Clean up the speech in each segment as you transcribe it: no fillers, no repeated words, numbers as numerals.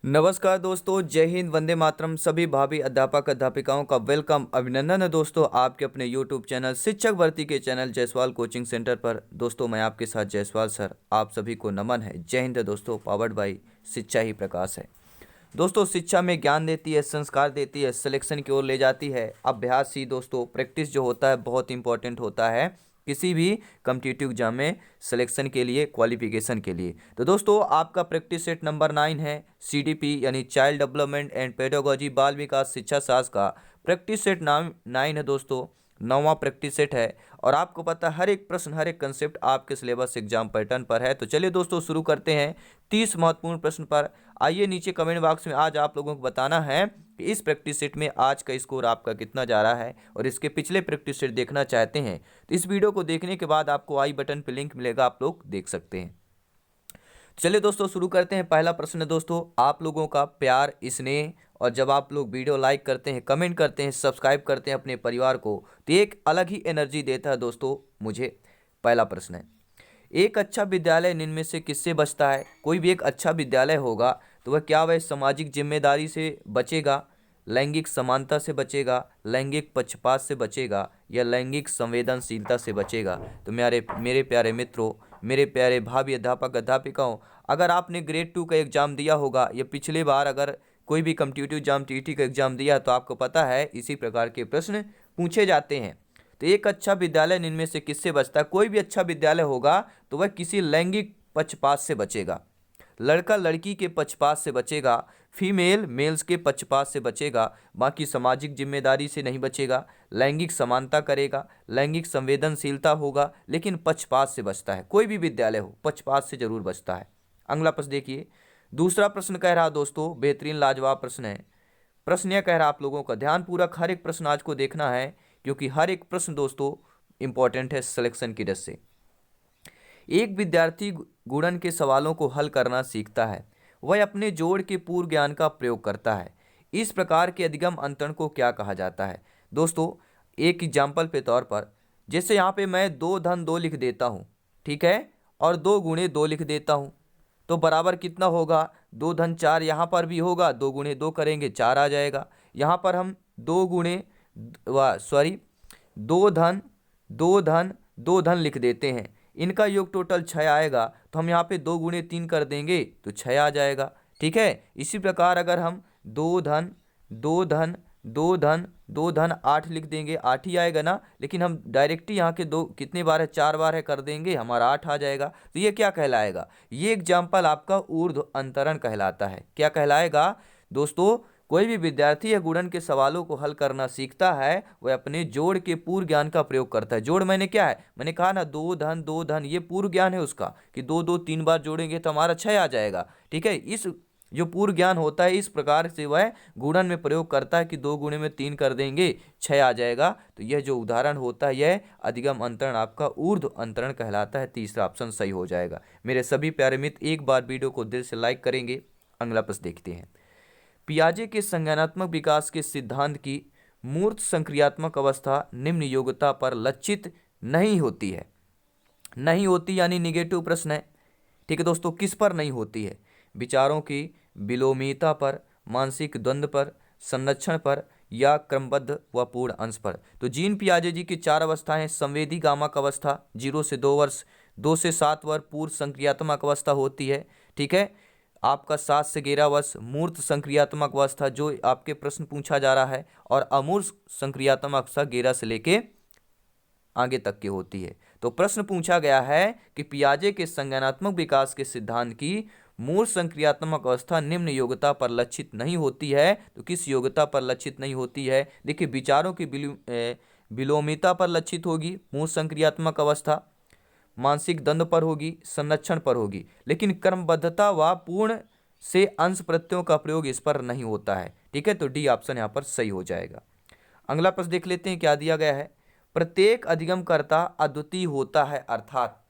नमस्कार दोस्तों, जय हिंद, वंदे मातरम। सभी भावी अध्यापक अध्यापिकाओं का वेलकम, अभिनंदन है दोस्तों आपके अपने यूट्यूब चैनल शिक्षक भर्ती के चैनल जायसवाल कोचिंग सेंटर पर। दोस्तों मैं आपके साथ जायसवाल सर, आप सभी को नमन है, जय हिंद है दोस्तों। पावर्ड बाई शिक्षा ही प्रकाश है दोस्तों। शिक्षा में ज्ञान देती है, संस्कार देती है, सिलेक्शन की ओर ले जाती है। अभ्यास ही दोस्तों, प्रैक्टिस जो होता है बहुत इंपॉर्टेंट होता है किसी भी कम्पिटिटिव एग्जाम में सिलेक्शन के लिए, क्वालिफिकेशन के लिए। तो दोस्तों आपका प्रैक्टिस सेट नंबर 9 है, सीडीपी यानी चाइल्ड डेवलपमेंट एंड पेडागोजी, बाल विकास शिक्षा शास्त्र का प्रैक्टिस सेट नाम 9 है दोस्तों। 9वां प्रैक्टिस सेट है और आपको पता है हर एक प्रश्न, हर एक कंसेप्ट आपके सिलेबस एग्जाम पैटर्न पर है। तो चलिए दोस्तों शुरू करते हैं 30 महत्वपूर्ण प्रश्न पर। आइए नीचे कमेंट बॉक्स में आज आप लोगों को बताना है कि इस प्रैक्टिस सेट में आज का स्कोर आपका कितना जा रहा है और इसके पिछले प्रैक्टिस सेट देखना चाहते हैं तो इस वीडियो को देखने के बाद आपको आई बटन पर लिंक मिलेगा, आप लोग देख सकते हैं। चलिए दोस्तों शुरू करते हैं। पहला प्रश्न है दोस्तों, आप लोगों का प्यार, स्नेह और जब आप लोग वीडियो लाइक करते हैं, कमेंट करते हैं, सब्सक्राइब करते हैं अपने परिवार को, तो एक अलग ही एनर्जी देता है दोस्तों मुझे। पहला प्रश्न है, एक अच्छा विद्यालय निम्न में से किससे बचता है? कोई भी एक अच्छा विद्यालय होगा तो वह सामाजिक जिम्मेदारी से बचेगा, लैंगिक समानता से बचेगा, लैंगिक पक्षपात से बचेगा या लैंगिक संवेदनशीलता से बचेगा? तो मेरे मेरे प्यारे मित्रों, मेरे प्यारे भावी अध्यापक अध्यापिकाओं, अगर आपने ग्रेड 2 का एग्ज़ाम दिया होगा या पिछले बार अगर कोई भी कम्पिटिटिव एग्जाम टीटी का एग्ज़ाम दिया तो आपको पता है इसी प्रकार के प्रश्न पूछे जाते हैं। तो एक अच्छा विद्यालय इनमें से किससे बचता है? कोई भी अच्छा विद्यालय होगा तो वह किसी लैंगिक पक्षपात से बचेगा, लड़का लड़की के पक्षपात से बचेगा, फीमेल मेल्स के पक्षपात से बचेगा, बाकी सामाजिक जिम्मेदारी से नहीं बचेगा, लैंगिक समानता करेगा, लैंगिक संवेदनशीलता होगा, लेकिन पक्षपात से बचता है। कोई भी विद्यालय हो पक्षपात से जरूर बचता है। अगला प्रश्न देखिए, दूसरा प्रश्न कह रहा दोस्तों, बेहतरीन लाजवाब प्रश्न है। प्रश्न यह कह रहा आप लोगों का ध्यानपूर्वक हर एक प्रश्न आज को देखना है क्योंकि हर एक प्रश्न दोस्तों इंपॉर्टेंट है सिलेक्शन की दृष्टि से। एक विद्यार्थी गुणन के सवालों को हल करना सीखता है, वह अपने जोड़ के पूर्व ज्ञान का प्रयोग करता है। इस प्रकार के अधिगम अंतरण को क्या कहा जाता है? दोस्तों एक एग्जाम्पल पे तौर पर, जैसे यहाँ पे मैं 2 धन 2 लिख देता हूँ, ठीक है, और 2 गुणे 2 लिख देता हूँ तो बराबर कितना होगा? 2 धन 4। यहाँ पर भी होगा, 2 गुणे 2 करेंगे 4 आ जाएगा। यहाँ पर हम 2 धन लिख देते हैं, इनका योग टोटल 6 आएगा तो हम यहाँ पे 2 गुणे 3 कर देंगे तो 6 आ जाएगा, ठीक है। इसी प्रकार अगर हम 2 धन 8 लिख देंगे, 8 ही आएगा ना, लेकिन हम डायरेक्ट ही यहाँ के दो कितने बार है, 4 बार है, कर देंगे हमारा 8 आ जाएगा। तो ये क्या कहलाएगा? ये एग्जाम्पल आपका ऊर्ध्व अंतरण कहलाता है। क्या कहलाएगा दोस्तों? कोई भी विद्यार्थी या गुणन के सवालों को हल करना सीखता है, वह अपने जोड़ के पूर्व ज्ञान का प्रयोग करता है। जोड़ मैंने क्या है, मैंने कहा ना 2 धन, ये पूर्व ज्ञान है उसका कि 2 2 3 बार जोड़ेंगे तो हमारा 6 आ जाएगा, ठीक है। इस जो पूर्व ज्ञान होता है इस प्रकार से वह गुणन में प्रयोग करता है कि 2 गुणे में 3 कर देंगे 6 आ जाएगा। तो यह जो उदाहरण होता है यह अधिगम अंतरण आपका ऊर्ध्व अंतरण कहलाता है। तीसरा ऑप्शन सही हो जाएगा। मेरे सभी प्यारे मित्र एक बार वीडियो को दिल से लाइक करेंगे। अगला प्रश्न देखते हैं, पियाजे के संज्ञानात्मक विकास के सिद्धांत की मूर्त संक्रियात्मक अवस्था निम्न योग्यता पर लक्षित नहीं होती है। नहीं होती यानी निगेटिव प्रश्न है, ठीक है दोस्तों। किस पर नहीं होती है? विचारों की विलोमिता पर, मानसिक द्वंद्व पर, संरक्षण पर या क्रमबद्ध व पूर्ण अंश पर। तो जीन पियाजे जी की 4 अवस्थाएं हैं। संवेदी गामक अवस्था 0 से 2 वर्ष, 2 से 7 वर्ष पूर्व संक्रियात्मक अवस्था होती है, ठीक है। आपका 7 से 11 वर्ष मूर्त संक्रियात्मक अवस्था जो आपके प्रश्न पूछा जा रहा है, और अमूर्त संक्रियात्मक अवस्था 11 से लेके आगे तक की होती है। तो प्रश्न पूछा गया है कि पियाजे के संज्ञानात्मक विकास के सिद्धांत की मूर्त संक्रियात्मक अवस्था निम्न योग्यता पर लक्षित नहीं होती है। तो किस योग्यता पर लक्षित नहीं होती है? देखिए, विचारों की विलोमिता पर लक्षित होगी मूर्त संक्रियात्मक अवस्था, मानसिक द्वंद्व पर होगी, संरक्षण पर होगी, लेकिन क्रमबद्धता व पूर्ण से अंश प्रत्ययों का प्रयोग इस पर नहीं होता है, ठीक है। तो डी ऑप्शन यहाँ पर सही हो जाएगा। अगला प्रश्न देख लेते हैं क्या दिया गया है। प्रत्येक अधिगमकर्ता अद्वितीय होता है, अर्थात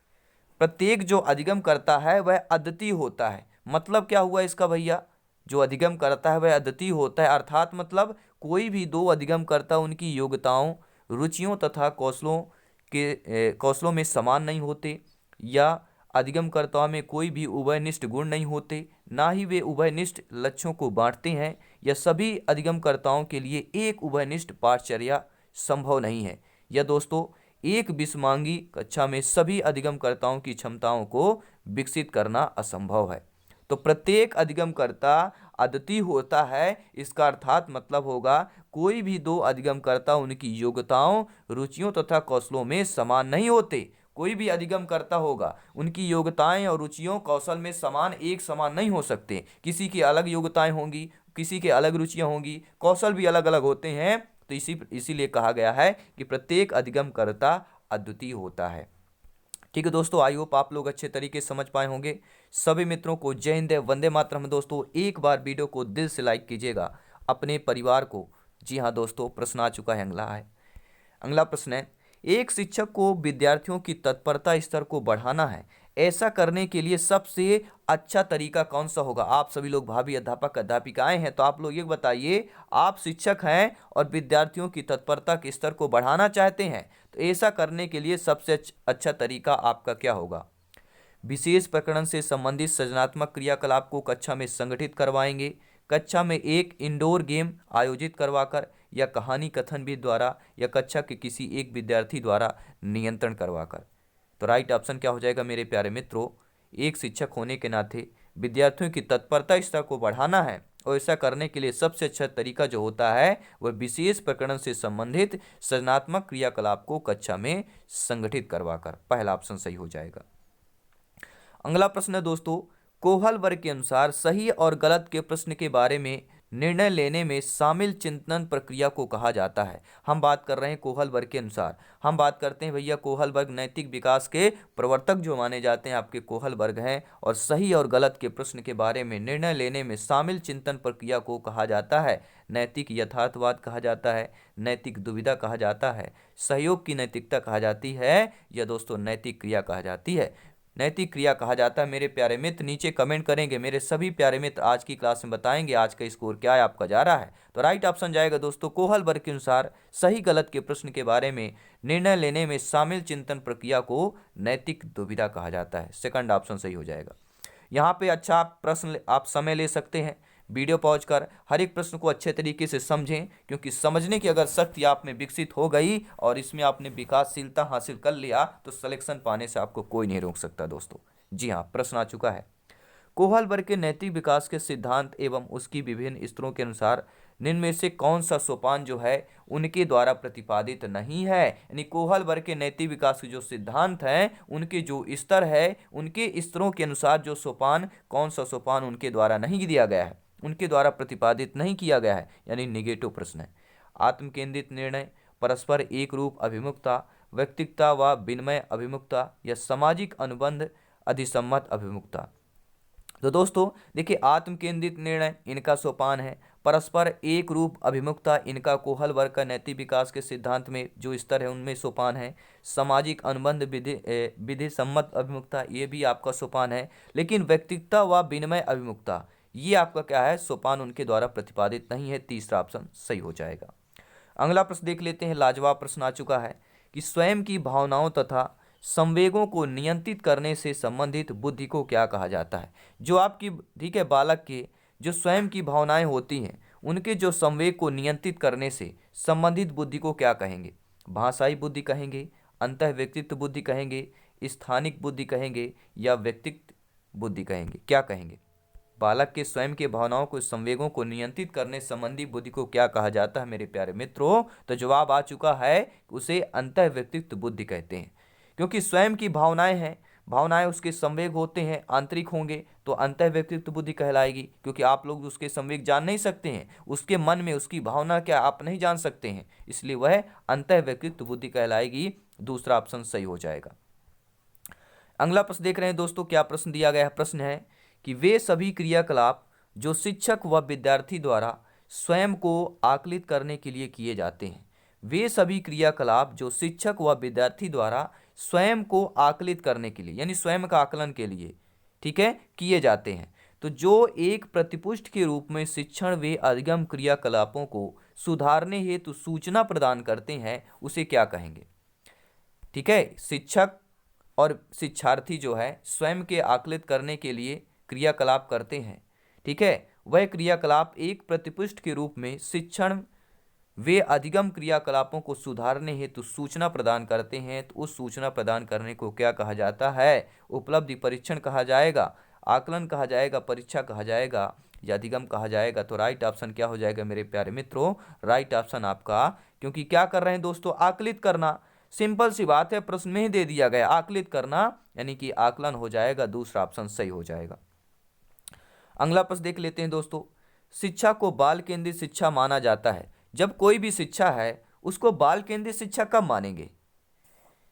प्रत्येक जो अधिगम करता है वह अद्वितीय होता है। मतलब क्या हुआ इसका भैया? जो अधिगम करता है वह अद्वितीय होता है, अर्थात मतलब कोई भी 2 अधिगम करता उनकी योग्यताओं, रुचियों तथा कौशलों में समान नहीं होते, या अधिगमकर्ताओं में कोई भी उभयनिष्ठ गुण नहीं होते, ना ही वे उभयनिष्ठ लक्ष्यों को बांटते हैं। यह सभी अधिगमकर्ताओं के लिए एक उभयनिष्ठ पाठचर्या संभव नहीं है। यह दोस्तों एक विषमांगी कक्षा में सभी अधिगमकर्ताओं की क्षमताओं को विकसित करना असंभव है। तो प्रत्येक अधिगमकर्ता अद्वितीय होता है, इसका अर्थात मतलब होगा कोई भी दो अधिगमकर्ता उनकी योग्यताओं, रुचियों तथा कौशलों में समान नहीं होते। कोई भी अधिगमकर्ता होगा, उनकी योग्यताएं और रुचियों कौशल में एक समान नहीं हो सकते। किसी की अलग योग्यताएं होंगी, किसी के अलग रुचियां होंगी, कौशल भी अलग अलग होते हैं। तो इसीलिए कहा गया है कि प्रत्येक अधिगमकर्ता अद्वितीय होता है। ठीक है दोस्तों, आई होप आप लोग अच्छे तरीके से समझ पाए होंगे। सभी मित्रों को जय हिंद, वंदे मातरम। दोस्तों एक बार वीडियो को दिल से लाइक कीजिएगा, अपने परिवार को। जी हाँ दोस्तों, प्रश्न आ चुका है, अगला प्रश्न है, एक शिक्षक को विद्यार्थियों की तत्परता स्तर को बढ़ाना है, ऐसा करने के लिए सबसे अच्छा तरीका कौन सा होगा? आप सभी लोग भावी अध्यापक अध्यापिकाएं हैं, तो आप लोग ये बताइए, आप शिक्षक हैं और विद्यार्थियों की तत्परता के स्तर को बढ़ाना चाहते हैं, तो ऐसा करने के लिए सबसे अच्छा तरीका आपका क्या होगा? विशेष प्रकरण से संबंधित सृजनात्मक क्रियाकलाप को कक्षा में संगठित करवाएंगे, कक्षा में एक इंडोर गेम आयोजित करवाकर, या कहानी कथन भी द्वारा, या कक्षा के किसी एक विद्यार्थी द्वारा नियंत्रण करवाकर। तो राइट ऑप्शन क्या हो जाएगा मेरे प्यारे मित्रों? एक शिक्षक होने के नाते विद्यार्थियों की तत्परता स्तर को बढ़ाना है, और ऐसा करने के लिए सबसे अच्छा तरीका जो होता है वह विशेष प्रकरण से संबंधित सृजनात्मक क्रियाकलाप को कक्षा में संगठित करवाकर। पहला ऑप्शन सही हो जाएगा। अगला प्रश्न है दोस्तों, कोहल वर्ग के अनुसार सही और गलत के प्रश्न के बारे में निर्णय लेने में शामिल चिंतन प्रक्रिया को कहा जाता है। हम बात कर रहे हैं कोहल वर्ग के अनुसार, हम बात करते हैं भैया कोहल वर्ग नैतिक विकास के प्रवर्तक जो माने जाते हैं आपके कोहल वर्ग हैं, और सही और गलत के प्रश्न के बारे में निर्णय लेने में शामिल चिंतन प्रक्रिया को कहा जाता है नैतिक यथार्थवाद कहा जाता है, नैतिक दुविधा कहा जाता है, सहयोग की नैतिकता कहा जाती है, या दोस्तों नैतिक क्रिया कहा जाती है। नैतिक क्रिया कहा जाता है मेरे प्यारे मित्र। नीचे कमेंट करेंगे मेरे सभी प्यारे मित्र, आज की क्लास में बताएंगे आज का स्कोर क्या है, आपका जा रहा है। तो राइट ऑप्शन जाएगा दोस्तों, कोहल वर्ग के अनुसार सही गलत के प्रश्न के बारे में निर्णय लेने में शामिल चिंतन प्रक्रिया को नैतिक दुविधा कहा जाता है। सेकंड ऑप्शन सही हो जाएगा। यहाँ पे अच्छा प्रश्न आप समय ले सकते हैं, वीडियो पॉज कर हर एक प्रश्न को अच्छे तरीके से समझें, क्योंकि समझने की अगर शक्ति आप में विकसित हो गई और इसमें आपने विकासशीलता हासिल कर लिया, तो सिलेक्शन पाने से आपको कोई नहीं रोक सकता दोस्तों। जी हाँ, प्रश्न आ चुका है, कोहल वर्ग के नैतिक विकास के सिद्धांत एवं उसकी विभिन्न स्तरों के अनुसार निम्न में से कौन सा सोपान जो है उनके द्वारा प्रतिपादित नहीं है? यानी कोहल वर्ग के नैतिक विकास के जो सिद्धांत हैं, उनके जो स्तर है, उनके स्तरों के अनुसार जो सोपान, कौन सा सोपान उनके द्वारा नहीं दिया गया है, उनके द्वारा प्रतिपादित नहीं किया गया है, यानी निगेटिव प्रश्न है। आत्म केंद्रित निर्णय, परस्पर एक रूप अभिमुखता, व्यक्तिगता व विनिमय अभिमुखता, या सामाजिक अनुबंध अधिसम्मत अभिमुखता। तो दोस्तों देखिए, आत्म केंद्रित निर्णय इनका सोपान है, परस्पर एक रूप अभिमुखता इनका कोहल वर्ग का नैतिक विकास के सिद्धांत में जो स्तर है उनमें सोपान है, सामाजिक अनुबंध विधि सम्मत अभिमुखता ये भी आपका सोपान है, लेकिन व्यक्तिगता व विनिमय अभिमुखता ये आपका क्या है, सोपान उनके द्वारा प्रतिपादित नहीं है। तीसरा ऑप्शन सही हो जाएगा। अगला प्रश्न देख लेते हैं, लाजवाब प्रश्न आ चुका है कि स्वयं की भावनाओं तथा संवेगों को नियंत्रित करने से संबंधित बुद्धि को क्या कहा जाता है? जो आपकी ठीक है बालक के जो स्वयं की भावनाएं होती हैं, उनके जो संवेग को नियंत्रित करने से संबंधित बुद्धि को क्या कहेंगे? भाषाई बुद्धि कहेंगे, अंतः व्यक्तित्व बुद्धि कहेंगे, स्थानिक बुद्धि कहेंगे, या व्यक्तित्व बुद्धि कहेंगे? क्या कहेंगे? बालक के स्वयं के भावनाओं को संवेगों को नियंत्रित करने संबंधी बुद्धि को क्या कहा जाता है मेरे प्यारे मित्रों? तो जवाब आ चुका है, उसे अंतः व्यक्तित्व बुद्धि कहते हैं। क्योंकि स्वयं की भावनाएं हैं, भावनाएं उसके संवेग होते हैं, आंतरिक होंगे तो अंतः व्यक्तित्व बुद्धि कहलाएगी, क्योंकि आप लोग उसके संवेग जान नहीं सकते हैं, उसके मन में उसकी भावना क्या आप नहीं जान सकते हैं, इसलिए वह अंतः व्यक्तित्व बुद्धि कहलाएगी। दूसरा ऑप्शन सही हो जाएगा। अगला प्रश्न देख रहे हैं दोस्तों, क्या प्रश्न दिया गया है? प्रश्न है कि वे सभी क्रियाकलाप जो शिक्षक व विद्यार्थी द्वारा स्वयं को आकलित करने के लिए किए जाते हैं, वे सभी क्रियाकलाप जो शिक्षक व विद्यार्थी द्वारा स्वयं को आकलित करने के लिए, यानी स्वयं का आकलन के लिए, ठीक है, किए जाते हैं, तो जो एक प्रतिपुष्ट के रूप में शिक्षण व अधिगम क्रियाकलापों को सुधारने हेतु सूचना प्रदान करते हैं, उसे क्या कहेंगे? ठीक है, शिक्षक और शिक्षार्थी जो है स्वयं के आकलित करने के लिए क्रियाकलाप करते हैं, ठीक है, वह क्रियाकलाप एक प्रतिपुष्ट के रूप में शिक्षण वे अधिगम क्रियाकलापों को सुधारने हेतु सूचना प्रदान करते हैं। तो उस सूचना प्रदान करने को क्या कहा जाता है? उपलब्धि परीक्षण कहा जाएगा, आकलन कहा जाएगा, परीक्षा कहा जाएगा या अधिगम कहा जाएगा। तो राइट ऑप्शन क्या हो जाएगा मेरे प्यारे मित्रों? राइट ऑप्शन आपका, क्योंकि क्या कर रहे हैं दोस्तों? आकलित करना। सिंपल सी बात है, प्रश्न में ही दे दिया गया, आकलित करना यानी कि आकलन हो जाएगा, दूसरा ऑप्शन सही हो जाएगा। अगला प्रश्न देख लेते हैं दोस्तों। शिक्षा को बाल केंद्रित शिक्षा माना जाता है। जब कोई भी शिक्षा है उसको बाल केंद्रित शिक्षा कब मानेंगे?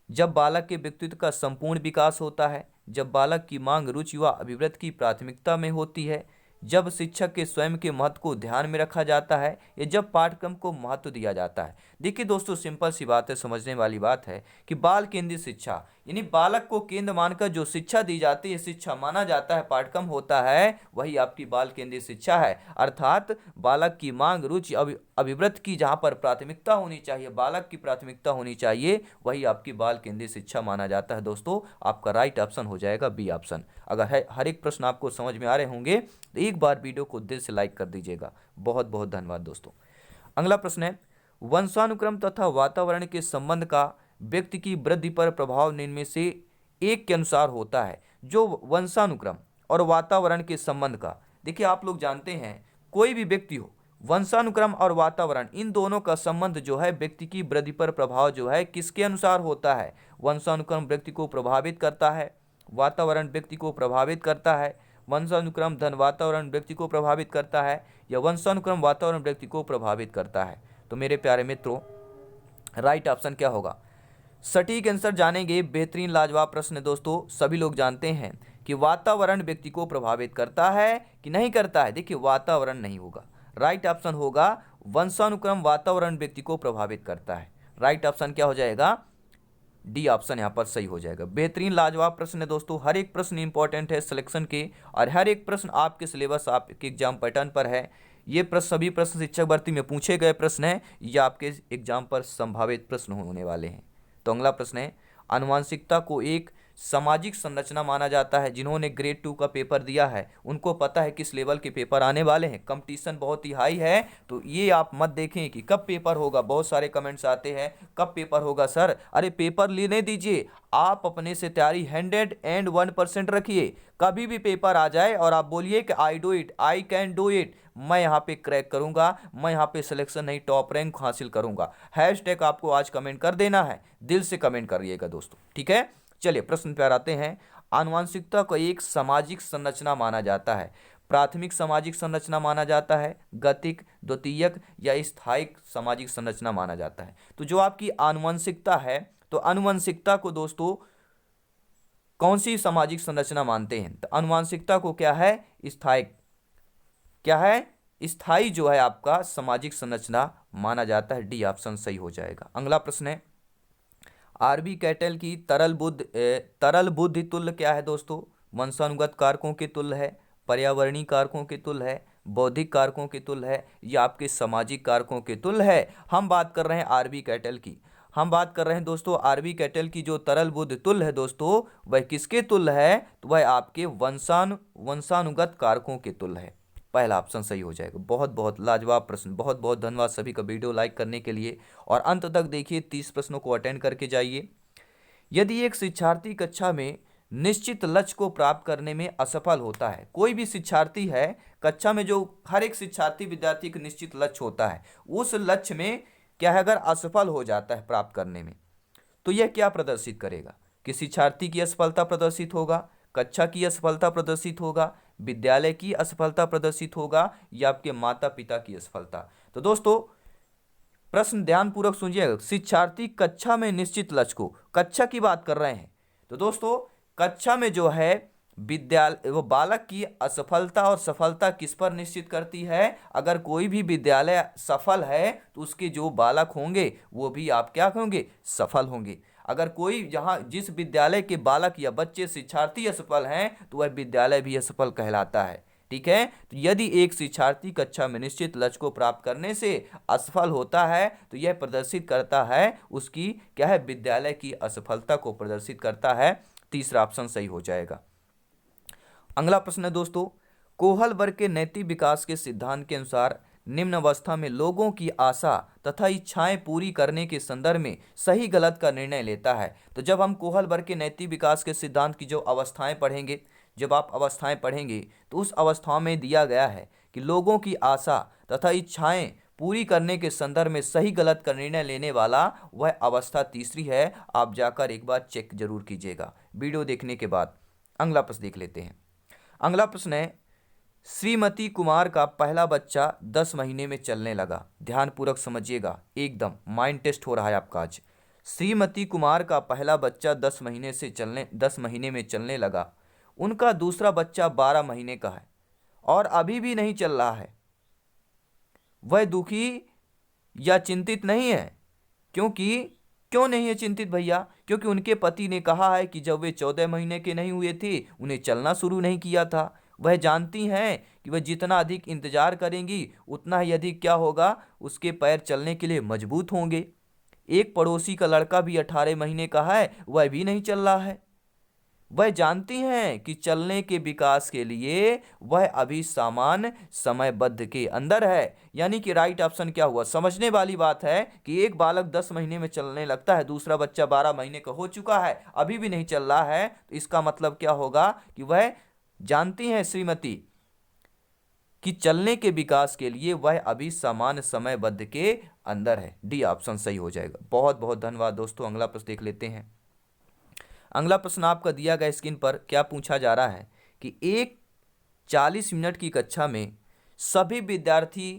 जब बालक के व्यक्तित्व का संपूर्ण विकास होता है, जब बालक की मांग, रुचि व अभिवृत्ति की प्राथमिकता में होती है, जब शिक्षक के स्वयं के महत्व को ध्यान में रखा जाता है, या जब पाठ्यक्रम को महत्व दिया जाता है। देखिए दोस्तों, सिंपल सी बात है, समझने वाली बात है कि बाल केंद्रित शिक्षा यानी बालक को केंद्र मानकर जो शिक्षा दी जाती है, शिक्षा माना जाता है, पाठ्यक्रम होता है, वही आपकी बाल केंद्रित शिक्षा है। अर्थात बालक की मांग, रुचि, अभिवृत्ति की जहाँ पर प्राथमिकता होनी चाहिए, बालक की प्राथमिकता होनी चाहिए, वही आपकी बाल केंद्रित शिक्षा माना जाता है। दोस्तों आपका राइट ऑप्शन हो जाएगा बी ऑप्शन। अगर हर एक प्रश्न आपको समझ में आ रहे होंगे तो एक बार वीडियो को दिल से लाइक कर दीजिएगा। बहुत बहुत धन्यवाद दोस्तों। अगला प्रश्न है, वंशानुक्रम तथा वातावरण के संबंध का व्यक्ति की वृद्धि पर प्रभाव निम्न में से एक के अनुसार होता है। जो वंशानुक्रम और वातावरण के संबंध का, देखिए आप लोग जानते हैं कोई भी व्यक्ति हो, वंशानुक्रम और वातावरण इन दोनों का संबंध जो है व्यक्ति की वृद्धि पर प्रभाव जो है किसके अनुसार होता है? वंशानुक्रम व्यक्ति को प्रभावित करता है, वातावरण व्यक्ति को प्रभावित करता है। वंशानुक्रम धन वातावरण व्यक्ति को प्रभावित करता है, या वंशानुक्रम वातावरण व्यक्ति को प्रभावित करता है। तो मेरे प्यारे मित्रों, राइट ऑप्शन क्या होगा? सटीक आंसर जानेंगे। बेहतरीन लाजवाब प्रश्न है दोस्तों। सभी लोग जानते हैं कि वातावरण व्यक्ति को प्रभावित करता है कि नहीं करता है। देखिए वातावरण नहीं होगा, राइट ऑप्शन होगा वंशानुक्रम वातावरण व्यक्ति को प्रभावित करता है। राइट ऑप्शन क्या हो जाएगा? डी ऑप्शन यहाँ पर सही हो जाएगा। बेहतरीन लाजवाब प्रश्न है दोस्तों। हर एक प्रश्न इंपॉर्टेंट है सिलेक्शन के, और हर एक प्रश्न आपके सिलेबस, आपके एग्जाम पैटर्न पर है। ये प्रश्न, सभी प्रश्न शिक्षक भर्ती में पूछे गए प्रश्न हैं, या आपके एग्जाम पर संभावित प्रश्न होने वाले हैं। तो अगला प्रश्न है, आनुवंशिकता को एक सामाजिक संरचना माना जाता है। जिन्होंने ग्रेड 2 का पेपर दिया है उनको पता है किस लेवल के पेपर आने वाले हैं। कंपटीशन बहुत ही हाई है, तो ये आप मत देखें कि कब पेपर होगा। बहुत सारे कमेंट्स आते हैं कब पेपर होगा सर। अरे पेपर लेने दीजिए, आप अपने से तैयारी 101% रखिए। कभी भी पेपर आ जाए और आप बोलिए कि I do it, I can do it, मैं यहाँ पे क्रैक करूंगा, मैं यहाँ पे सिलेक्शन नहीं टॉप रैंक हासिल करूंगा। हैशटैग आपको आज कमेंट कर देना है, दिल से कमेंट करिएगा दोस्तों, ठीक है। चलिए प्रश्न पर आते हैं। आनुवंशिकता को एक सामाजिक संरचना माना जाता है। प्राथमिक सामाजिक संरचना माना जाता है, गतिक, द्वितीयक या स्थायिक सामाजिक संरचना माना जाता है। तो जो आपकी आनुवंशिकता है, तो आनुवंशिकता को दोस्तों कौन सी सामाजिक संरचना मानते हैं? तो आनुवंशिकता को क्या है? स्थायिक, क्या है? स्थायी जो है आपका सामाजिक संरचना माना जाता है। डी ऑप्शन सही हो जाएगा। अगला प्रश्न है, आरबी कैटल की तरल बुद्धि तुल्य क्या है दोस्तों? वंशानुगत कारकों के तुल्य है, पर्यावरणीय कारकों के तुल्य है, बौद्धिक कारकों के तुल्य है, या आपके सामाजिक कारकों के तुल्य है। हम बात कर रहे हैं आरबी कैटल की। हम बात कर रहे हैं दोस्तों आरबी कैटल की जो तरल बुद्धि तुल्य है दोस्तों, वह किसके तुल्य है? तो वह आपके वंशानुगत कारकों के तुल्य है। पहला ऑप्शन सही हो जाएगा। बहुत बहुत लाजवाब प्रश्न। बहुत बहुत धन्यवाद सभी का वीडियो लाइक करने के लिए, और अंत तक देखिए, 30 प्रश्नों को अटेंड करके जाइए। यदि एक शिक्षार्थी कक्षा में निश्चित लक्ष्य को प्राप्त करने में असफल होता है, कोई भी शिक्षार्थी है कक्षा में, जो हर एक शिक्षार्थी विद्यार्थी का निश्चित लक्ष्य होता है, उस लक्ष्य में क्या है अगर असफल हो जाता है प्राप्त करने में, तो यह क्या प्रदर्शित करेगा? कि शिक्षार्थी की असफलता प्रदर्शित होगा, कक्षा की असफलता प्रदर्शित होगा, विद्यालय की असफलता प्रदर्शित होगा, या आपके माता पिता की असफलता। तो दोस्तों प्रश्न ध्यानपूर्वक सुनिएगा। शिक्षार्थी कक्षा में निश्चित लक्ष्य को, कक्षा की बात कर रहे हैं, तो दोस्तों कक्षा में जो है विद्यालय, वो बालक की असफलता और सफलता किस पर निश्चित करती है? अगर कोई भी विद्यालय सफल है तो उसके जो बालक होंगे वो भी आप क्या होंगे? सफल होंगे। अगर कोई जहाँ जिस विद्यालय के बालक या बच्चे शिक्षार्थी असफल हैं तो वह विद्यालय भी असफल कहलाता है, ठीक है। तो यदि एक शिक्षार्थी कक्षा में निश्चित लक्ष्य को प्राप्त करने से असफल होता है तो यह प्रदर्शित करता है उसकी क्या है? विद्यालय की असफलता को प्रदर्शित करता है। तीसरा ऑप्शन सही हो जाएगा। अगला प्रश्न है दोस्तों, कोहल वर्ग के नैतिक विकास के सिद्धांत के अनुसार निम्न अवस्था में लोगों की आशा तथा इच्छाएं पूरी करने के संदर्भ में सही गलत का निर्णय लेता है। तो जब हम कोहल वर्ग के नैतिक विकास के सिद्धांत की जो अवस्थाएं पढ़ेंगे, जब आप अवस्थाएं पढ़ेंगे तो उस अवस्थाओं में दिया गया है कि लोगों की आशा तथा इच्छाएं पूरी करने के संदर्भ में सही गलत का निर्णय लेने वाला वह अवस्था तीसरी है। आप जाकर एक बार चेक जरूर कीजिएगा वीडियो देखने के बाद। अगला प्रश्न देख लेते हैं। अगला प्रश्न है, श्रीमती कुमार का पहला बच्चा 10 महीने में चलने लगा। ध्यानपूर्वक समझिएगा, एकदम माइंड टेस्ट हो रहा है आपका आज। श्रीमती कुमार का पहला बच्चा 10 महीने में चलने लगा। उनका दूसरा बच्चा 12 महीने का है और अभी भी नहीं चल रहा है। वह दुखी या चिंतित नहीं है, क्यों नहीं है चिंतित भैया? क्योंकि उनके पति ने कहा है कि जब वे 14 महीने के नहीं हुए थे उन्हें चलना शुरू नहीं किया था। वह जानती हैं कि वह जितना अधिक इंतजार करेंगी उतना ही अधिक क्या होगा, उसके पैर चलने के लिए मजबूत होंगे। एक पड़ोसी का लड़का भी 18 महीने का है, वह भी नहीं चल रहा है। वह जानती हैं कि चलने के विकास के लिए वह अभी सामान्य समयबद्ध के अंदर है। यानी कि राइट ऑप्शन क्या हुआ? समझने वाली बात है कि एक बालक 10 महीने में चलने लगता है, दूसरा बच्चा 12 महीने का हो चुका है, अभी भी नहीं चल रहा है, तो इसका मतलब क्या होगा कि वह जानती हैं श्रीमती कि चलने के विकास के लिए वह अभी सामान्य समयबद्ध के अंदर है। डी ऑप्शन सही हो जाएगा। बहुत बहुत धन्यवाद दोस्तों। अगला प्रश्न देख लेते हैं। अगला प्रश्न आपका दिया गया स्क्रीन पर क्या पूछा जा रहा है कि एक 40 मिनट की कक्षा में सभी विद्यार्थी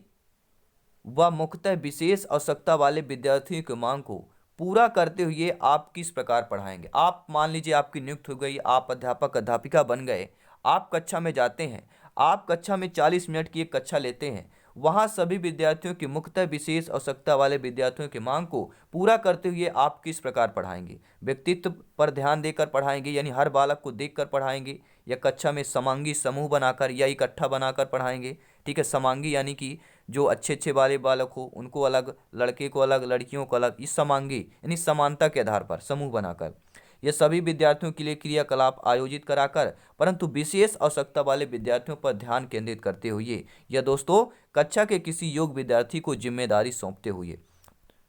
व मुख्यतः विशेष आवश्यकता वाले विद्यार्थियों की मांग को पूरा करते हुए आप किस प्रकार पढ़ाएंगे। आप मान लीजिए आपकी नियुक्ति हो गई, आप अध्यापक अध्यापिका बन गए, आप कक्षा में जाते हैं, आप कक्षा में 40 मिनट की एक कक्षा लेते हैं, वहाँ सभी विद्यार्थियों की मुख्यतः विशेष आवश्यकता वाले विद्यार्थियों की मांग को पूरा करते हुए आप किस प्रकार पढ़ाएंगे। व्यक्तित्व पर ध्यान देकर पढ़ाएंगे यानी हर बालक को देखकर पढ़ाएंगे, या कक्षा में समांगी समूह बनाकर या इकट्ठा बनाकर पढ़ाएंगे। ठीक है, समांगी यानी कि जो अच्छे अच्छे वाले बालक हो उनको अलग, लड़के को अलग, लड़कियों को अलग, इस समांगी यानी समानता के आधार पर समूह बनाकर यह सभी विद्यार्थियों के लिए क्रियाकलाप आयोजित कराकर परंतु विशेष आवश्यकता वाले विद्यार्थियों पर ध्यान केंद्रित करते हुए, यह दोस्तों कक्षा के किसी योग्य विद्यार्थी को जिम्मेदारी सौंपते हुए।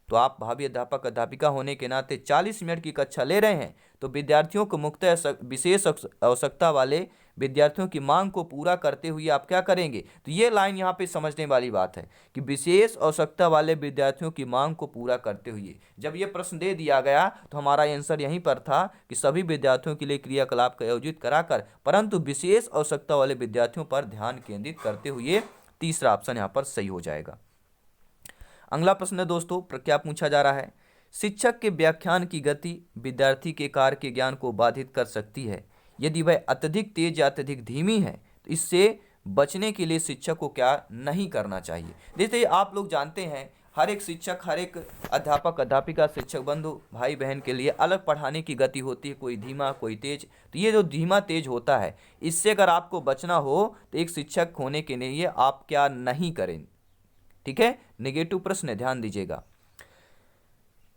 तो आप भावी अध्यापक अध्यापिका होने के नाते 40 मिनट की कक्षा ले रहे हैं, तो विद्यार्थियों को मुख्यतः विशेष आवश्यकता वाले विद्यार्थियों की मांग को पूरा करते हुए आप क्या करेंगे। तो ये लाइन यहाँ पे समझने वाली बात है कि विशेष आवश्यकता वाले विद्यार्थियों की मांग को पूरा करते हुए। जब ये प्रश्न दे दिया गया तो हमारा आंसर यहीं पर था कि सभी विद्यार्थियों के लिए क्रियाकलाप का आयोजित कराकर परंतु विशेष आवश्यकता वाले विद्यार्थियों पर ध्यान केंद्रित करते हुए। तीसरा ऑप्शन यहाँ पर सही हो जाएगा। अगला प्रश्न है दोस्तों, क्या पूछा जा रहा है, शिक्षक के व्याख्यान की गति विद्यार्थी के कार्य के ज्ञान को बाधित कर सकती है। यदि वह अत्यधिक तेज या अत्यधिक धीमी है तो इससे बचने के लिए शिक्षक को क्या नहीं करना चाहिए। जैसे आप लोग जानते हैं हर एक शिक्षक, हर एक अध्यापक अध्यापिका, शिक्षक बंधु भाई बहन के लिए अलग पढ़ाने की गति होती है, कोई धीमा कोई तेज। तो ये जो धीमा तेज होता है, इससे अगर आपको बचना हो तो एक शिक्षक होने के लिए आप क्या नहीं करें। ठीक है, नेगेटिव प्रश्न है, ध्यान दीजिएगा।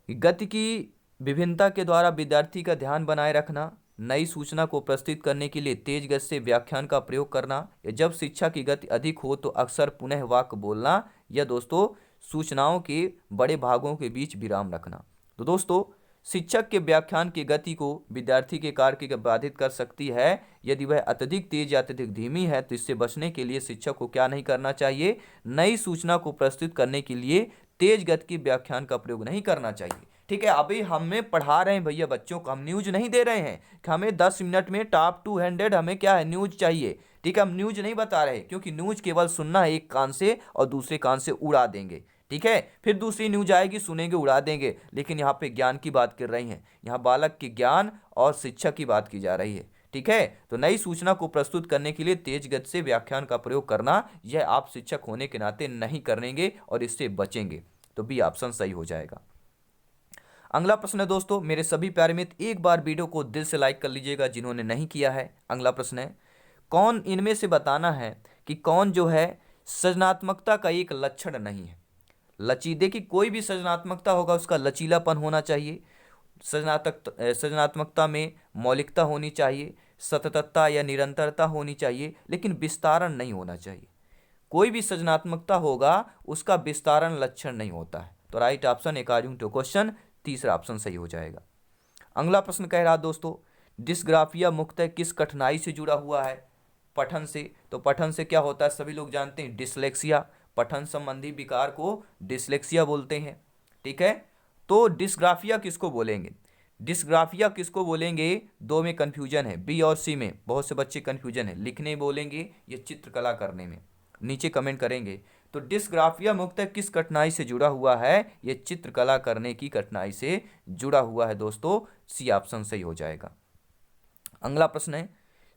गति की विभिन्नता के द्वारा विद्यार्थी का ध्यान बनाए रखना, नई सूचना को प्रस्तुत करने के लिए तेज गति से व्याख्यान का प्रयोग करना, या जब शिक्षा की गति अधिक हो तो अक्सर पुनः वाक्य बोलना, या दोस्तों सूचनाओं के बड़े भागों के बीच विराम रखना। तो दोस्तों शिक्षक के व्याख्यान की गति को विद्यार्थी के कार्य को बाधित कर सकती है। यदि वह अत्यधिक तेज या अत्यधिक धीमी है तो इससे बचने के लिए शिक्षक को क्या नहीं करना चाहिए, नई सूचना को प्रस्तुत करने के लिए तेज गति की व्याख्यान का प्रयोग नहीं करना चाहिए। ठीक है, अभी हमें पढ़ा रहे हैं भैया बच्चों को, हम न्यूज नहीं दे रहे हैं कि हमें 10 मिनट में टॉप 200 हमें क्या है न्यूज चाहिए। ठीक है, हम न्यूज नहीं बता रहे क्योंकि न्यूज केवल सुनना है एक कान से और दूसरे कान से उड़ा देंगे। ठीक है, फिर दूसरी न्यूज आएगी, सुनेंगे, उड़ा देंगे। लेकिन यहाँ पे ज्ञान की बात कर रही हैं, यहाँ बालक के ज्ञान और शिक्षा की बात की जा रही है। ठीक है, तो नई सूचना को प्रस्तुत करने के लिए तेज गति से व्याख्यान का प्रयोग करना, यह आप शिक्षक होने के नाते नहीं करेंगे और इससे बचेंगे। तो बी ऑप्शन सही हो जाएगा। अगला प्रश्न है दोस्तों, मेरे सभी प्यारे मित्र एक बार वीडियो को दिल से लाइक कर लीजिएगा जिन्होंने नहीं किया है। अगला प्रश्न है, कौन इनमें से बताना है कि कौन जो है सृजनात्मकता का एक लक्षण नहीं है। देखिए कोई भी सृजनात्मकता होगा उसका लचीलापन होना चाहिए, सृजनात्मकता में मौलिकता होनी चाहिए, सततता या निरंतरता होनी चाहिए, लेकिन विस्तारण नहीं होना चाहिए। कोई भी सृजनात्मकता होगा उसका विस्तारण लक्षण नहीं होता है। तो right option according to question तीसरा ऑप्शन सही हो जाएगा। अगला प्रश्न कह रहा दोस्तों, डिस्ग्राफिया मुख्यतः किस कठिनाई से जुड़ा हुआ है? पठन से। तो पठन से क्या होता है सभी लोग जानते हैं, डिसलेक्सिया। पठन संबंधी विकार को डिसलेक्सिया बोलते हैं। ठीक है, तो डिस्ग्राफिया किसको बोलेंगे? डिस्ग्राफिया किसको बोलेंगे? दो में कंफ्यूजन है, बी और सी में बहुत से बच्चे कंफ्यूजन है, लिखने बोलेंगे या चित्रकला करने में, नीचे कमेंट करेंगे। तो डिस्ग्राफिया मुख्यतः किस कठिनाई से जुड़ा हुआ है? ये चित्रकला करने की कठिनाई से जुड़ा हुआ है दोस्तों, सी ऑप्शन सही हो जाएगा। अगला प्रश्न है,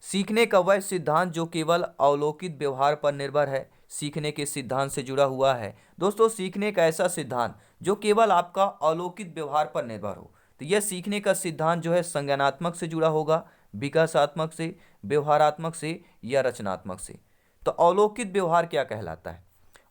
सीखने का वह सिद्धांत जो केवल अवलोकित व्यवहार पर निर्भर है, सीखने के सिद्धांत से जुड़ा हुआ है। दोस्तों सीखने का ऐसा सिद्धांत जो केवल आपका अवलोकित व्यवहार पर निर्भर हो, तो यह सीखने का सिद्धांत जो है संज्ञानात्मक से जुड़ा होगा, विकासात्मक से, व्यवहारात्मक से या रचनात्मक से। तो अवलोकित व्यवहार क्या कहलाता है?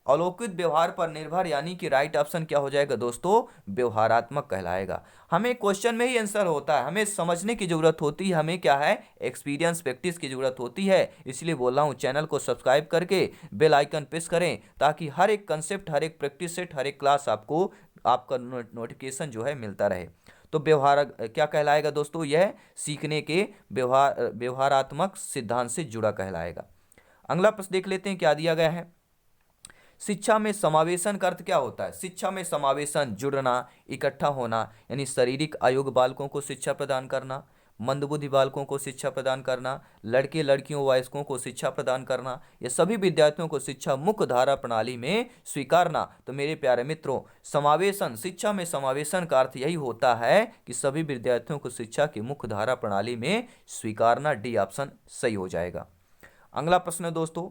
अलौकिक व्यवहार पर निर्भर, यानी कि राइट ऑप्शन क्या हो जाएगा दोस्तों? व्यवहारात्मक कहलाएगा। हमें क्वेश्चन में ही आंसर होता है, हमें समझने की जरूरत होती है, हमें क्या है, एक्सपीरियंस प्रैक्टिस की जरूरत होती है। इसलिए बोल रहा हूँ चैनल को सब्सक्राइब करके बेल आइकन प्रेस करें, ताकि हर एक कंसेप्ट, हर एक प्रैक्टिस सेट, हर एक क्लास आपको आपका नोटिफिकेशन जो है मिलता रहे। तो व्यवहार क्या कहलाएगा दोस्तों? यह सीखने के व्यवहारात्मक सिद्धांत से जुड़ा कहलाएगा। अगला प्रश्न देख लेते हैं क्या दिया गया है। शिक्षा में समावेशन का अर्थ क्या होता है? शिक्षा में समावेशन, जुड़ना, इकट्ठा होना, यानी शारीरिक अयोग्य बालकों को शिक्षा प्रदान करना, मंदबुद्धि बालकों को शिक्षा प्रदान करना, लड़के लड़कियों वयस्कों को शिक्षा प्रदान करना, या सभी विद्यार्थियों को शिक्षा मुख्य धारा प्रणाली में स्वीकारना। तो मेरे प्यारे मित्रों, समावेशन, शिक्षा में समावेशन का अर्थ यही होता है कि सभी विद्यार्थियों को शिक्षा की मुख्य धारा प्रणाली में स्वीकारना। डी ऑप्शन सही हो जाएगा। अगला प्रश्न है दोस्तों,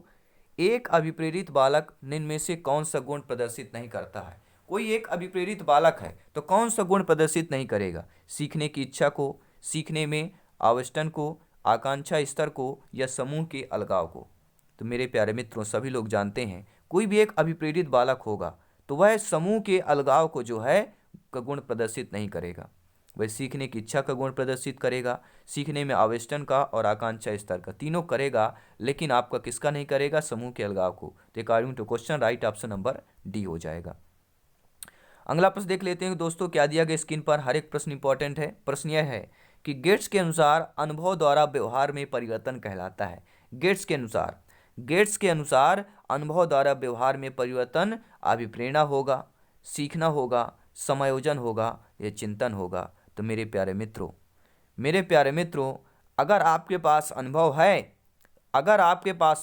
एक अभिप्रेरित बालक निम्न में से कौन सा गुण प्रदर्शित नहीं करता है? कोई एक अभिप्रेरित बालक है तो कौन सा गुण प्रदर्शित नहीं करेगा? सीखने की इच्छा को, सीखने में आवष्टन को, आकांक्षा स्तर को, या समूह के अलगाव को। तो मेरे प्यारे मित्रों, सभी लोग जानते हैं कोई भी एक अभिप्रेरित बालक होगा तो वह समूह के अलगाव को जो है का गुण प्रदर्शित नहीं करेगा। वह सीखने की इच्छा का गुण प्रदर्शित करेगा, सीखने में आवेष्टन का और आकांक्षा स्तर का, तीनों करेगा, लेकिन आपका किसका नहीं करेगा? समूह के अलगाव को। तो according to question right option number D हो जाएगा। अगला प्रश्न देख लेते हैं दोस्तों क्या दिया गया स्क्रीन पर। हर एक प्रश्न इंपॉर्टेंट है। प्रश्न यह है कि गेट्स के अनुसार अनुभव द्वारा व्यवहार में परिवर्तन कहलाता है। गेट्स के अनुसार अनुभव द्वारा व्यवहार में परिवर्तन अभिप्रेरणा होगा, सीखना होगा, समायोजन होगा, या चिंतन होगा। तो मेरे प्यारे मित्रों, अगर आपके पास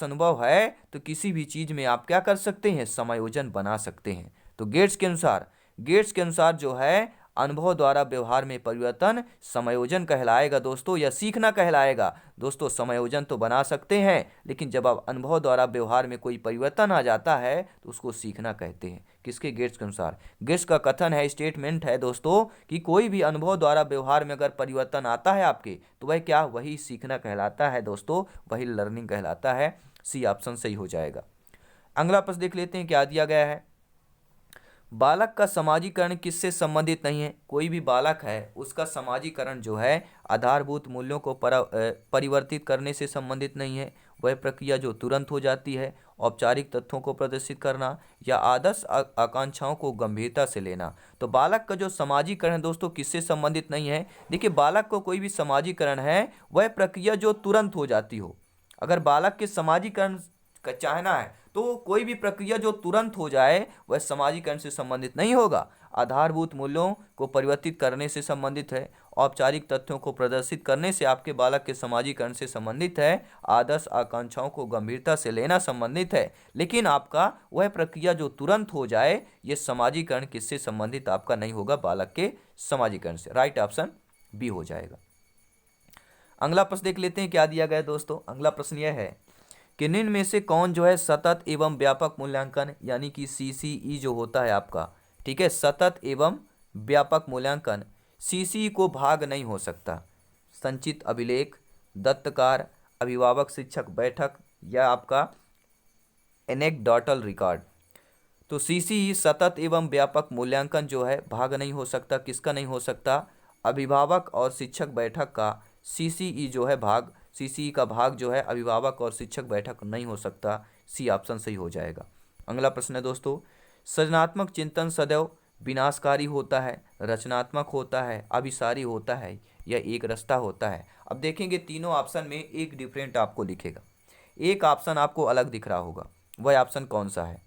अनुभव है तो किसी भी चीज़ में आप क्या कर सकते हैं? समायोजन बना सकते हैं। तो गेट्स के अनुसार जो है अनुभव द्वारा व्यवहार में परिवर्तन समायोजन कहलाएगा दोस्तों, या सीखना कहलाएगा। दोस्तों समायोजन तो बना सकते हैं, लेकिन जब आप अनुभव द्वारा व्यवहार में कोई परिवर्तन आ जाता है तो उसको सीखना कहते हैं। किसके? गेट्स के अनुसार। गेट्स का कथन है, स्टेटमेंट है दोस्तों, कि कोई भी अनुभव द्वारा व्यवहार में अगर परिवर्तन आता है आपके, तो वह क्या? वही सीखना कहलाता है दोस्तों, वही लर्निंग कहलाता है। सी ऑप्शन सही हो जाएगा। अगला प्रश्न देख लेते हैं क्या दिया गया है। बालक का समाजीकरण किससे संबंधित नहीं है? कोई भी बालक है उसका समाजीकरण जो है आधारभूत मूल्यों को परिवर्तित करने से संबंधित नहीं है। वह प्रक्रिया जो तुरंत हो जाती है, औपचारिक तथ्यों को प्रदर्शित करना या आदर्श आकांक्षाओं को गंभीरता से लेना। तो बालक का जो समाजीकरण दोस्तों किससे संबंधित नहीं है? देखिए, बालक को कोई भी समाजीकरण है वह प्रक्रिया जो तुरंत हो जाती हो। अगर बालक के समाजीकरण का चाहना है तो कोई भी प्रक्रिया जो तुरंत हो जाए वह समाजीकरण से संबंधित नहीं होगा। आधारभूत मूल्यों को परिवर्तित करने से संबंधित है, औपचारिक तथ्यों को प्रदर्शित करने से आपके बालक के समाजीकरण से संबंधित है, आदर्श आकांक्षाओं को गंभीरता से लेना संबंधित है। लेकिन आपका वह प्रक्रिया जो तुरंत हो जाए, ये समाजीकरण किससे संबंधित आपका नहीं होगा? बालक के समाजीकरण से। राइट ऑप्शन बी हो जाएगा। अगला प्रश्न देख लेते हैं क्या दिया गया दोस्तों। अगला प्रश्न यह है कि निम्न में से कौन जो है सतत एवं व्यापक मूल्यांकन, यानी कि सीसीई जो होता है आपका, ठीक है, सतत एवं व्यापक मूल्यांकन, सीसीई को भाग नहीं हो सकता। संचित अभिलेख, दत्तकार, अभिभावक शिक्षक बैठक, या आपका एनेक्डोटल रिकॉर्ड। तो सीसीई सतत एवं व्यापक मूल्यांकन जो है भाग नहीं हो सकता। किसका नहीं हो सकता? अभिभावक और शिक्षक बैठक का सीसीई जो है भाग, सीसीई का भाग जो है अभिभावक और शिक्षक बैठक नहीं हो सकता। सी ऑप्शन सही हो जाएगा। अगला प्रश्न है दोस्तों, सृजनात्मक चिंतन सदैव विनाशकारी होता है, रचनात्मक होता है, अभिसारी होता है या एक रास्ता होता है। अब देखेंगे तीनों ऑप्शन में एक डिफरेंट आपको दिखेगा, एक ऑप्शन आपको अलग दिख रहा होगा, वह ऑप्शन कौन सा है?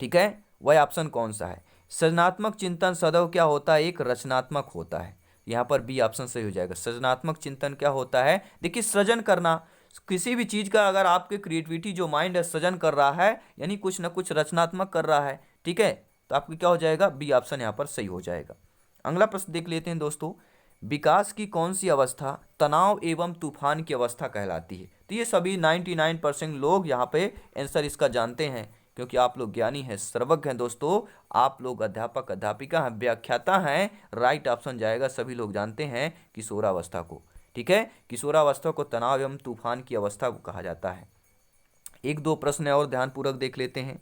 ठीक है, वह ऑप्शन कौन सा है? सृजनात्मक चिंतन सदैव क्या होता है? एक रचनात्मक होता है। यहाँ पर बी ऑप्शन सही हो जाएगा। सृजनात्मक चिंतन क्या होता है? देखिए, सृजन करना, किसी भी चीज़ का अगर आपके क्रिएटिविटी जो माइंड है सृजन कर रहा है, यानी कुछ ना कुछ रचनात्मक कर रहा है, ठीक है, तो आपको क्या हो जाएगा? बी ऑप्शन यहाँ पर सही हो जाएगा। अगला प्रश्न देख लेते हैं दोस्तों, विकास की कौन सी अवस्था तनाव एवं तूफान की अवस्था कहलाती है? तो ये सभी 99% लोग यहाँ पे आंसर इसका जानते हैं, क्योंकि आप लोग ज्ञानी हैं, सर्वज्ञ हैं दोस्तों, आप लोग अध्यापक अध्यापिका हैं, व्याख्याता हैं। राइट ऑप्शन जाएगा, सभी लोग जानते हैं किशोरावस्था को। ठीक है, किशोरावस्था को तनाव एवं तूफान की अवस्था को कहा जाता है। एक दो प्रश्न और ध्यानपूर्वक देख लेते हैं।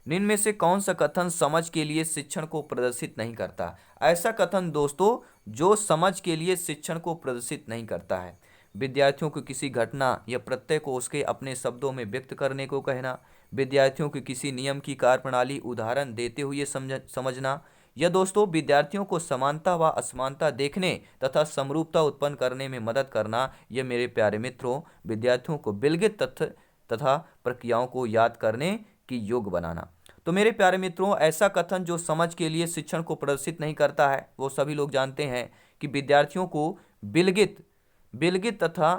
निम्न में से कौन सा कथन समझ के लिए शिक्षण को प्रदर्शित नहीं करता? ऐसा कथन दोस्तों जो समझ के लिए शिक्षण को प्रदर्शित नहीं करता है। विद्यार्थियों को किसी घटना या प्रत्यय को उसके अपने शब्दों में व्यक्त करने को कहना, विद्यार्थियों को किसी नियम की कार्यप्रणाली उदाहरण देते हुए समझना, या दोस्तों विद्यार्थियों को समानता व असमानता देखने तथा समरूपता उत्पन्न करने में मदद करना। यह मेरे प्यारे मित्रों विद्यार्थियों को विलगित तथ्य तथा प्रक्रियाओं को याद करने की योग्य बनाना। तो मेरे प्यारे मित्रों, ऐसा कथन जो समझ के लिए शिक्षण को प्रदर्शित नहीं करता है, वो सभी लोग जानते हैं कि विद्यार्थियों को विलगित तथा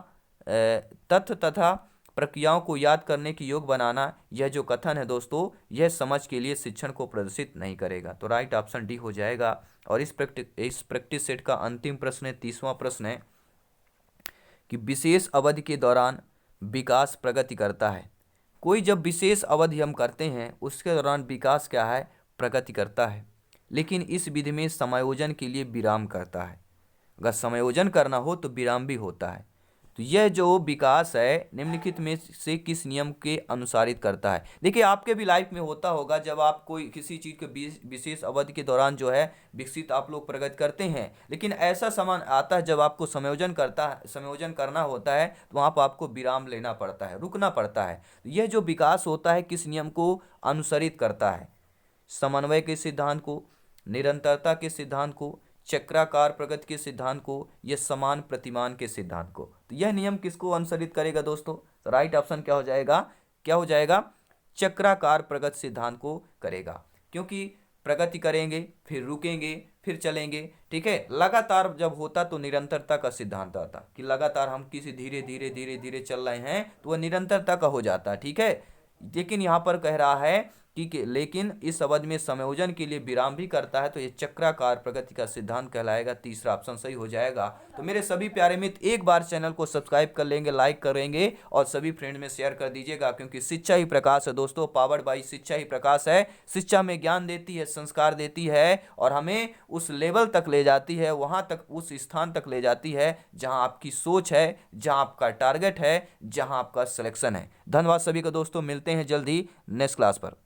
तथ्य तथा प्रक्रियाओं को याद करने की योग्य बनाना, यह जो कथन है दोस्तों, यह समझ के लिए शिक्षण को प्रदर्शित नहीं करेगा। तो राइट ऑप्शन डी हो जाएगा। और इस प्रैक्टिस सेट का अंतिम प्रश्न है, 30वां प्रश्न है कि विशेष अवधि के दौरान विकास प्रगति करता है। कोई जब विशेष अवधि हम करते हैं उसके दौरान विकास क्या है? प्रगति करता है, लेकिन इस विधि में समायोजन के लिए विराम करता है। अगर समायोजन करना हो तो विराम भी होता है। तो यह जो विकास है निम्नलिखित में से किस नियम के अनुसारित करता है? देखिए, आपके भी लाइफ में होता होगा, जब आप कोई किसी चीज़ के विशेष अवधि के दौरान जो है विकसित आप लोग प्रगति करते हैं, लेकिन ऐसा समय आता है जब आपको संयोजन करना होता है, तो वहाँ पर आपको विराम लेना पड़ता है, रुकना पड़ता है। यह जो विकास होता है किस नियम को अनुसरित करता है? समन्वय के सिद्धांत को, निरंतरता के सिद्धांत को, चक्राकार प्रगति के सिद्धांत को, या समान प्रतिमान के सिद्धांत को। तो यह नियम किसको अनुसरित करेगा दोस्तों? तो राइट ऑप्शन क्या हो जाएगा? क्या हो जाएगा? चक्राकार प्रगति सिद्धांत को करेगा, क्योंकि प्रगति करेंगे फिर रुकेंगे फिर चलेंगे। ठीक है, लगातार जब होता तो निरंतरता का सिद्धांत आता कि लगातार हम किसी धीरे धीरे धीरे धीरे चल रहे हैं तो वह निरंतरता का हो जाता। ठीक है, लेकिन यहाँ पर कह रहा है कि लेकिन इस अवधि में समायोजन के लिए विराम भी करता है, तो ये चक्राकार प्रगति का सिद्धांत कहलाएगा। तीसरा ऑप्शन सही हो जाएगा। तो मेरे सभी प्यारे मित्र एक बार चैनल को सब्सक्राइब कर लेंगे, लाइक करेंगे और सभी फ्रेंड में शेयर कर दीजिएगा, क्योंकि शिक्षा ही प्रकाश है दोस्तों, पावर्ड बाई शिक्षा ही प्रकाश है। शिक्षा में ज्ञान देती है, संस्कार देती है और हमें उस लेवल तक ले जाती है, वहाँ तक, उस स्थान तक ले जाती है जहाँ आपकी सोच है, जहाँ आपका टारगेट है, जहाँ आपका सिलेक्शन है। धन्यवाद सभी को दोस्तों, मिलते हैं जल्द ही नेक्स्ट क्लास पर।